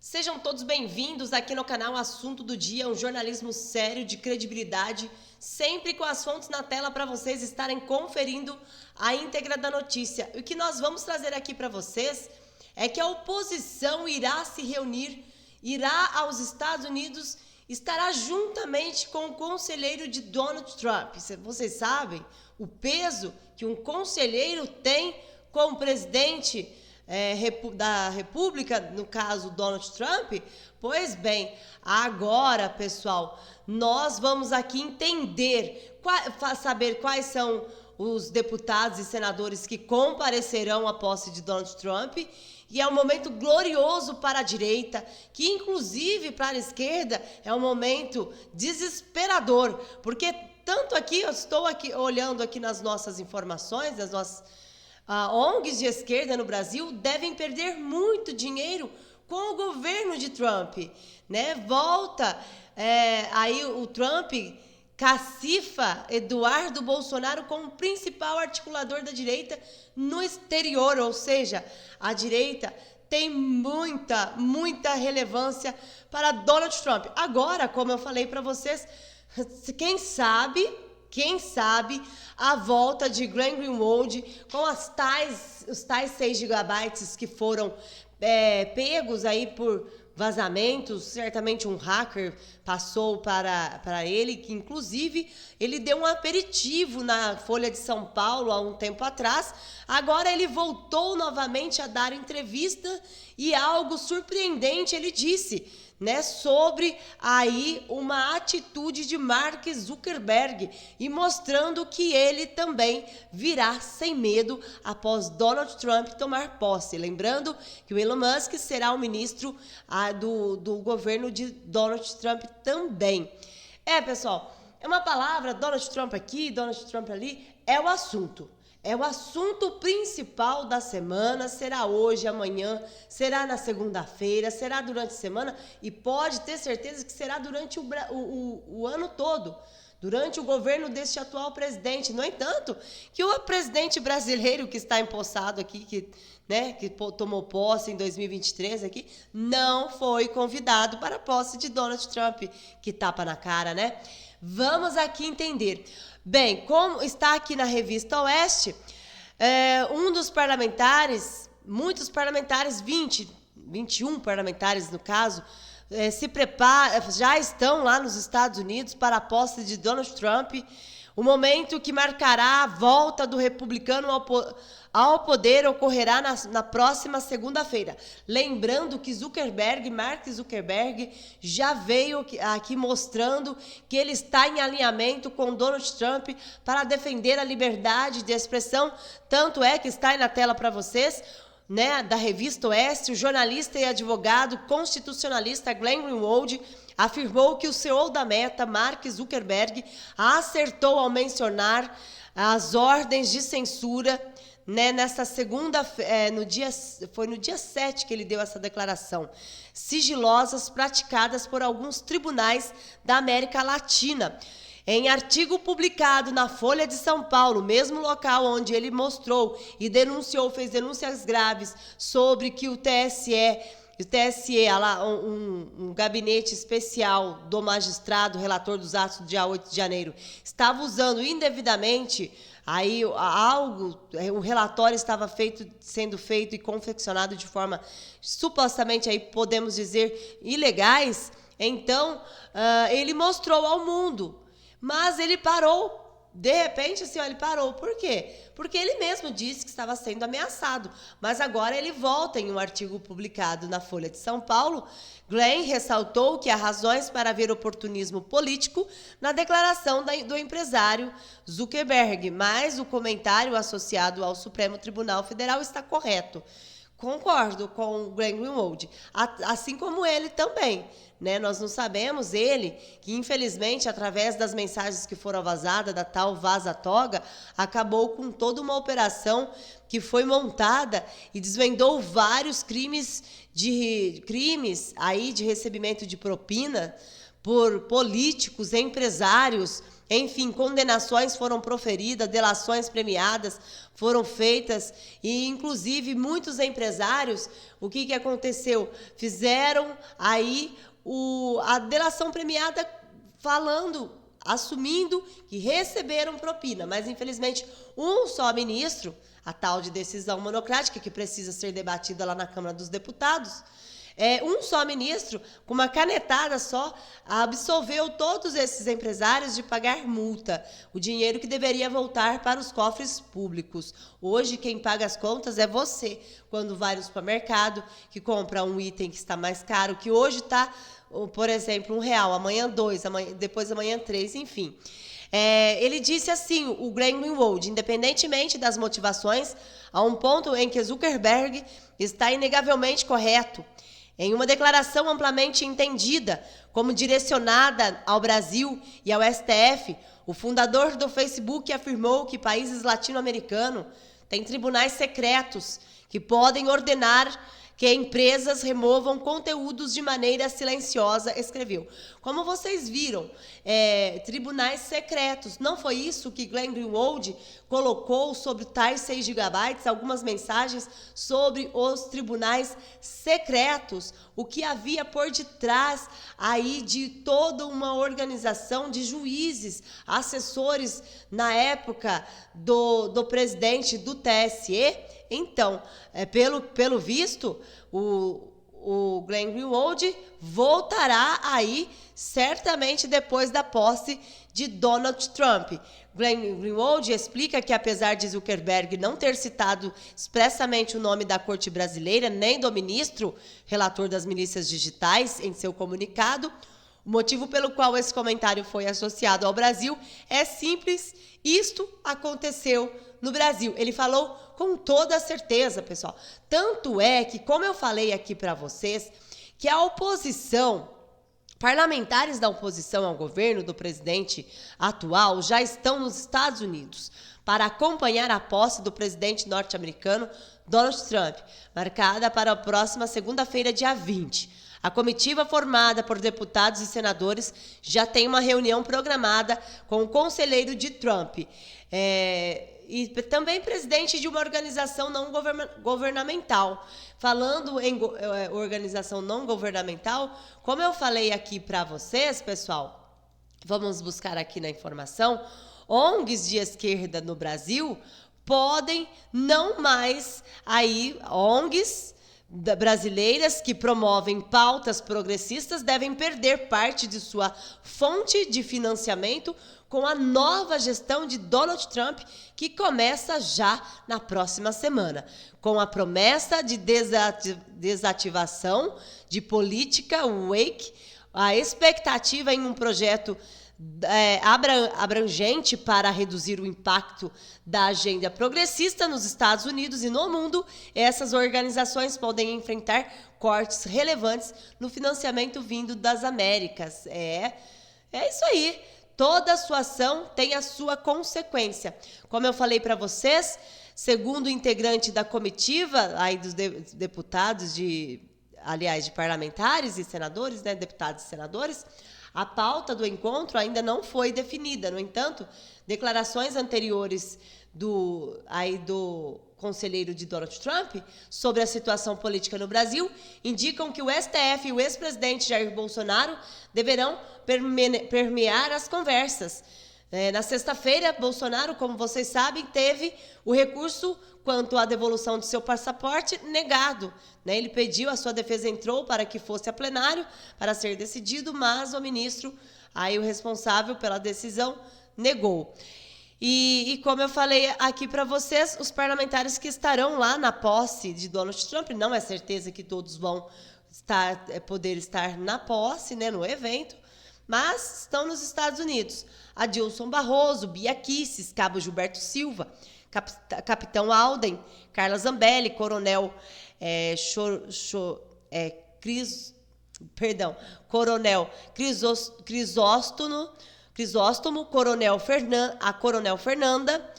Sejam todos bem-vindos aqui no canal Assunto do Dia, um jornalismo sério, de credibilidade, sempre com as fontes na tela para vocês estarem conferindo a íntegra da notícia. O que nós vamos trazer aqui para vocês é que a oposição irá se reunir, irá aos Estados Unidos, estará juntamente com o conselheiro de Donald Trump. Vocês sabem o peso que um conselheiro tem com o presidente da República, no caso Donald Trump? Pois bem, agora, pessoal, nós vamos aqui entender, saber quais são os deputados e senadores que comparecerão à posse de Donald Trump. E é um momento glorioso para a direita, que inclusive para a esquerda é um momento desesperador, porque tanto aqui, eu estou aqui olhando aqui nas nossas informações, nas nossas ONGs de esquerda no Brasil devem perder muito dinheiro com o governo de Trump, né? Volta aí o Trump cacifa Eduardo Bolsonaro como principal articulador da direita no exterior, ou seja, a direita tem muita relevância para Donald Trump. Agora, como eu falei para vocês, quem sabe a volta de Glenn Greenwald com os tais 6 gigabytes que foram pegos aí por vazamentos. Certamente um hacker passou para ele, que inclusive ele deu um aperitivo na Folha de São Paulo há um tempo atrás. Agora ele voltou novamente a dar entrevista e algo surpreendente ele disse, né, sobre aí uma atitude de Mark Zuckerberg e mostrando que ele também virá sem medo após Donald Trump tomar posse. Lembrando que o Elon Musk será o ministro do governo de Donald Trump também. Pessoal, é uma palavra, Donald Trump aqui, Donald Trump ali, é o assunto. É o assunto principal da semana, será hoje, amanhã, será na segunda-feira, será durante a semana e pode ter certeza que será durante o ano todo, durante o governo deste atual presidente. No entanto, que o presidente brasileiro que está empossado aqui, que tomou posse em 2023 aqui, não foi convidado para a posse de Donald Trump. Que tapa na cara, né? Vamos aqui entender. Bem, como está aqui na Revista Oeste, um dos parlamentares, muitos parlamentares, 21 parlamentares no caso, se preparam, já estão lá nos Estados Unidos para a posse de Donald Trump, o momento que marcará a volta do republicano ao poder ocorrerá na próxima segunda-feira. Lembrando que Mark Zuckerberg, já veio aqui mostrando que ele está em alinhamento com Donald Trump para defender a liberdade de expressão. Tanto é que está aí na tela para vocês, né, da Revista Oeste, o jornalista e advogado constitucionalista Glenn Greenwald afirmou que o CEO da Meta, Mark Zuckerberg, acertou ao mencionar as ordens de censura, né, nesta segunda, foi no dia 7 que ele deu essa declaração, sigilosas praticadas por alguns tribunais da América Latina. Em artigo publicado na Folha de São Paulo, mesmo local onde ele mostrou e fez denúncias graves sobre que o TSE, um gabinete especial do magistrado, relator dos atos do dia 8 de janeiro, estava usando indevidamente aí o relatório estava sendo feito e confeccionado de forma supostamente, aí podemos dizer, ilegais. Então, ele mostrou ao mundo, mas ele parou. De repente, assim, ele parou. Por quê? Porque ele mesmo disse que estava sendo ameaçado. Mas agora ele volta em um artigo publicado na Folha de São Paulo. Glenn ressaltou que há razões para haver oportunismo político na declaração do empresário Zuckerberg, mas o comentário associado ao Supremo Tribunal Federal está correto. Concordo com o Glenn Greenwald, assim como ele também, né? Nós não sabemos, ele, que infelizmente, através das mensagens que foram vazadas, da tal vaza-toga, acabou com toda uma operação que foi montada e desvendou vários crimes aí de recebimento de propina por políticos, empresários, Enfim, condenações foram proferidas, delações premiadas foram feitas e, inclusive, muitos empresários, o que aconteceu? Fizeram aí a delação premiada assumindo que receberam propina, mas, infelizmente, um só ministro, a tal de decisão monocrática, que precisa ser debatida lá na Câmara dos Deputados, um só ministro, com uma canetada só, absolveu todos esses empresários de pagar multa, o dinheiro que deveria voltar para os cofres públicos. Hoje, quem paga as contas é você, quando vai no supermercado, que compra um item que está mais caro, que hoje está, por exemplo, R$1, amanhã 2, depois amanhã 3, enfim. Ele disse assim, o Glenn Greenwald, independentemente das motivações, há um ponto em que Zuckerberg está inegavelmente correto. Em uma declaração amplamente entendida como direcionada ao Brasil e ao STF, o fundador do Facebook afirmou que países latino-americanos têm tribunais secretos que podem ordenar que empresas removam conteúdos de maneira silenciosa, escreveu. Como vocês viram, tribunais secretos. Não foi isso que Glenn Greenwald colocou sobre tais 6 gigabytes, algumas mensagens sobre os tribunais secretos, o que havia por detrás aí de toda uma organização de juízes, assessores na época do presidente do TSE. Então, pelo visto, o Glenn Greenwald voltará aí certamente depois da posse de Donald Trump. Glenn Greenwald explica que, apesar de Zuckerberg não ter citado expressamente o nome da Corte Brasileira, nem do ministro relator das milícias digitais em seu comunicado, o motivo pelo qual esse comentário foi associado ao Brasil é simples: isto aconteceu no Brasil. Ele falou com toda certeza, pessoal. Tanto é que, como eu falei aqui para vocês, que a oposição, parlamentares da oposição ao governo do presidente atual já estão nos Estados Unidos para acompanhar a posse do presidente norte-americano Donald Trump, marcada para a próxima segunda-feira, dia 20. A comitiva formada por deputados e senadores já tem uma reunião programada com o conselheiro de Trump, e também presidente de uma organização não governamental. Falando em organização não governamental, como eu falei aqui para vocês, pessoal, vamos buscar aqui na informação, ONGs de esquerda no Brasil podem não mais aí, ONGs brasileiras que promovem pautas progressistas devem perder parte de sua fonte de financiamento com a nova gestão de Donald Trump, que começa já na próxima semana, com a promessa de desativação de política Wake, a expectativa em um projeto abrangente para reduzir o impacto da agenda progressista nos Estados Unidos e no mundo. Essas organizações podem enfrentar cortes relevantes no financiamento vindo das Américas. É isso aí. Toda sua ação tem a sua consequência. Como eu falei para vocês, segundo o integrante da comitiva aí dos deputados, de parlamentares e senadores, né, deputados e senadores, a pauta do encontro ainda não foi definida. No entanto, declarações anteriores do conselheiro de Donald Trump sobre a situação política no Brasil indicam que o STF e o ex-presidente Jair Bolsonaro deverão permear as conversas. Na sexta-feira, Bolsonaro, como vocês sabem, teve o recurso quanto à devolução do seu passaporte negado. Ele pediu, a sua defesa entrou para que fosse a plenário para ser decidido, mas o ministro, aí o responsável pela decisão, negou. E como eu falei aqui para vocês, os parlamentares que estarão lá na posse de Donald Trump, não é certeza que todos vão poder estar na posse, né, no evento, mas estão nos Estados Unidos. Adilson Barroso, Bia Kicis, Cabo Gilberto Silva, Capitão Alden, Carla Zambelli, Coronel Coronel Crisóstomo, Coronel Fernanda,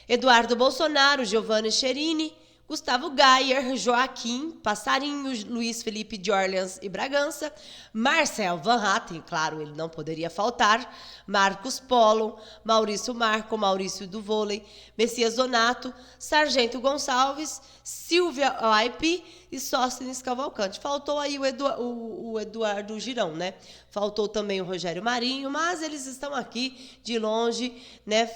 Eduardo Bolsonaro, Giovanni Cherini, Gustavo Gayer, Joaquim, Passarinho, Luiz Felipe de Orleans e Bragança, Marcel Van Hatten, claro, ele não poderia faltar, Marcos Polo, Maurício Marco, Maurício do Vôlei, Messias Donato, Sargento Gonçalves, Silvia OIP e Sóstenes Cavalcante. Faltou aí o Eduardo Girão, né? Faltou também o Rogério Marinho, mas eles estão aqui de longe, né,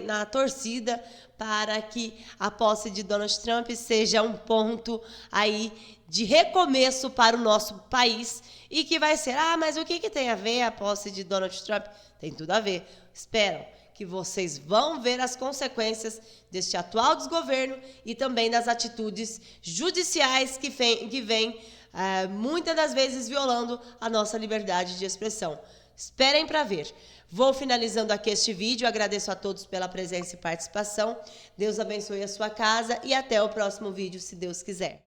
na torcida para que a posse de Donald Trump seja um ponto aí de recomeço para o nosso país e que vai ser, mas o que tem a ver a posse de Donald Trump? Tem tudo a ver. Espero que vocês vão ver as consequências deste atual desgoverno e também das atitudes judiciais que vêm muitas das vezes violando a nossa liberdade de expressão. Esperem para ver. Vou finalizando aqui este vídeo, agradeço a todos pela presença e participação. Deus abençoe a sua casa e até o próximo vídeo, se Deus quiser.